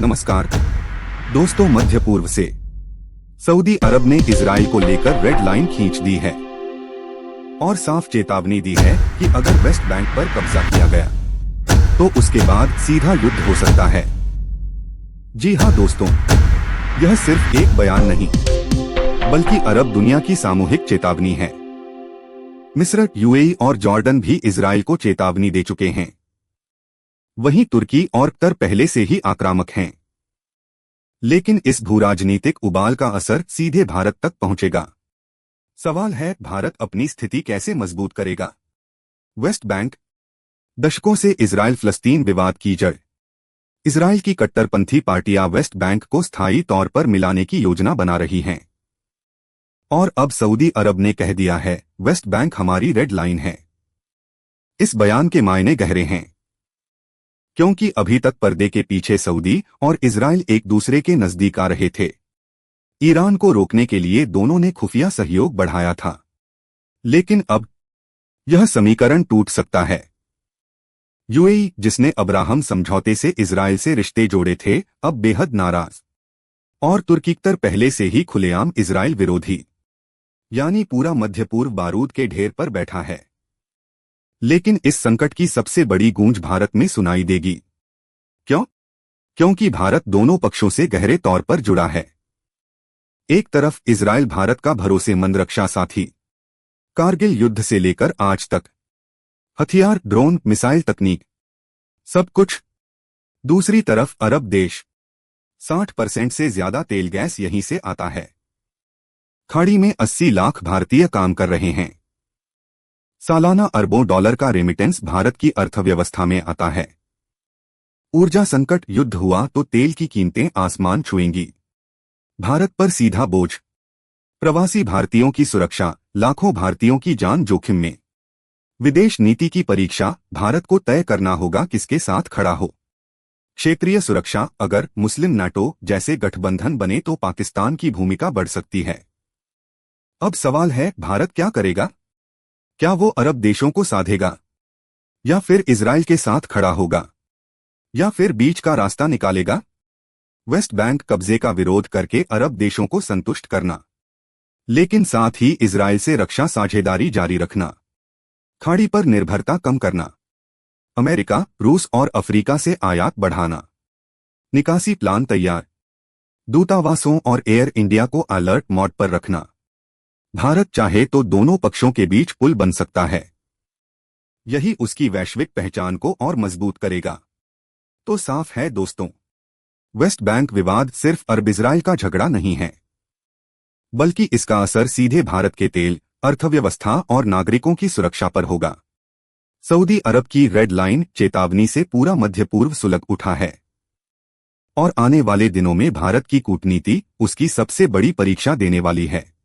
नमस्कार दोस्तों, मध्य पूर्व से सऊदी अरब ने इजराइल को लेकर रेड लाइन खींच दी है और साफ चेतावनी दी है कि अगर वेस्ट बैंक पर कब्जा किया गया तो उसके बाद सीधा युद्ध हो सकता है। जी हां दोस्तों, यह सिर्फ एक बयान नहीं बल्कि अरब दुनिया की सामूहिक चेतावनी है। मिस्र, यूएई और जॉर्डन भी इजराइल को चेतावनी दे चुके हैं। वहीं तुर्की और कतर पहले से ही आक्रामक हैं। लेकिन इस भूराजनीतिक उबाल का असर सीधे भारत तक पहुंचेगा। सवाल है, भारत अपनी स्थिति कैसे मजबूत करेगा? West Bank. दशकों से इजराइल फलस्तीन विवाद की जड़। इजराइल की कट्टरपंथी पार्टियां वेस्ट बैंक को स्थायी तौर पर मिलाने की योजना बना रही हैं। और अब सऊदी अरब ने कह दिया है, वेस्ट बैंक हमारी रेड लाइन है। इस बयान के मायने गहरे हैं, क्योंकि अभी तक पर्दे के पीछे सऊदी और इजराइल एक दूसरे के नजदीक आ रहे थे। ईरान को रोकने के लिए दोनों ने खुफिया सहयोग बढ़ाया था, लेकिन अब यह समीकरण टूट सकता है। यूएई, जिसने अब्राहम समझौते से इजराइल से रिश्ते जोड़े थे, अब बेहद नाराज। और तुर्की कतर पहले से ही खुलेआम इजराइल विरोधी, यानी पूरा मध्य पूर्व बारूद के ढेर पर बैठा है। लेकिन इस संकट की सबसे बड़ी गूंज भारत में सुनाई देगी। क्यों? क्योंकि भारत दोनों पक्षों से गहरे तौर पर जुड़ा है। एक तरफ इजराइल भारत का भरोसेमंद रक्षा साथी, कारगिल युद्ध से लेकर आज तक, हथियार, ड्रोन, मिसाइल तकनीक, सब कुछ। दूसरी तरफ अरब देश, 60% से ज्यादा तेल गैस यहीं से आता है। खाड़ी में 80 लाख भारतीय काम कर रहे हैं। सालाना अरबों डॉलर का रेमिटेंस भारत की अर्थव्यवस्था में आता है। ऊर्जा संकट, युद्ध हुआ तो तेल की कीमतें आसमान छुएंगी। भारत पर सीधा बोझ, प्रवासी भारतीयों की सुरक्षा, लाखों भारतीयों की जान जोखिम में। विदेश नीति की परीक्षा, भारत को तय करना होगा किसके साथ खड़ा हो। क्षेत्रीय सुरक्षा, अगर मुस्लिम नाटो जैसे गठबंधन बने तो पाकिस्तान की भूमिका बढ़ सकती है। अब सवाल है, भारत क्या करेगा? क्या वो अरब देशों को साधेगा, या फिर इजराइल के साथ खड़ा होगा, या फिर बीच का रास्ता निकालेगा? वेस्ट बैंक कब्जे का विरोध करके अरब देशों को संतुष्ट करना, लेकिन साथ ही इजराइल से रक्षा साझेदारी जारी रखना, खाड़ी पर निर्भरता कम करना, अमेरिका, रूस और अफ्रीका से आयात बढ़ाना, निकासी प्लान तैयार, दूतावासों और एयर इंडिया को अलर्ट मोड पर रखना। भारत चाहे तो दोनों पक्षों के बीच पुल बन सकता है। यही उसकी वैश्विक पहचान को और मजबूत करेगा। तो साफ है दोस्तों, वेस्ट बैंक विवाद सिर्फ अरब इजराइल का झगड़ा नहीं है, बल्कि इसका असर सीधे भारत के तेल, अर्थव्यवस्था और नागरिकों की सुरक्षा पर होगा। सऊदी अरब की रेड लाइन चेतावनी से पूरा मध्य पूर्व सुलग उठा है, और आने वाले दिनों में भारत की कूटनीति उसकी सबसे बड़ी परीक्षा देने वाली है।